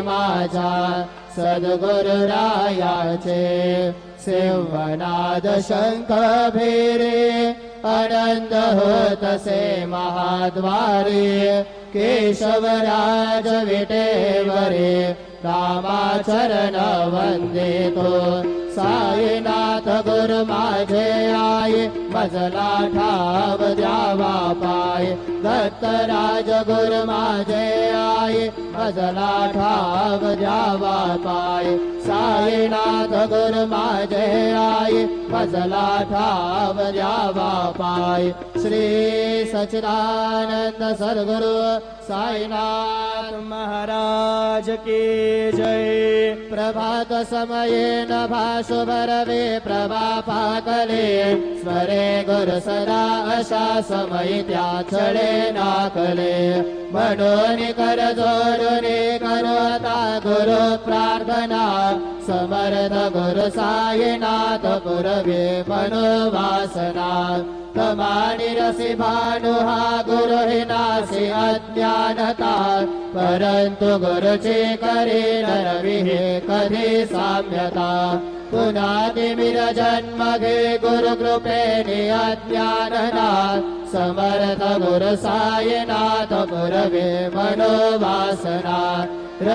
माझा सद्गुरुरायाचे सिंहनाद शंख भेरे आनंद होतसे महाद्वारे केशवराज विटेवरे रामाचरण वंदितो साईनाथ गुरु माझे आई मजला ठाव द्यावा पाय दत्तराज गुरु माझे आई मजला ठाव द्यावा पाय साईनाथ गुरु माझे आई मजला ठाव द्यावा पाय श्री सच्चिदानंद सद्गुरु साईनाथ महाराज की जय। प्रभात समये नभा शुभरवे प्रभा पाकले स्वरे गुरु सदा अशा समयी त्या छळे नाकले म्हणून कर जोडून करता गुरु प्रार्थना समर्थ गुरु साईनाथ पुरवे मनोवासना तमानी रसी भानु हा गुरु हि नासी अज्ञानता परंतु गुरुचे करे नरविहे कधी साम्यता पुनातिमिर जन्म घे गुरु कृपेने अज्ञानना समर्थ गुरु साईनाथ पुरवे मनोवासना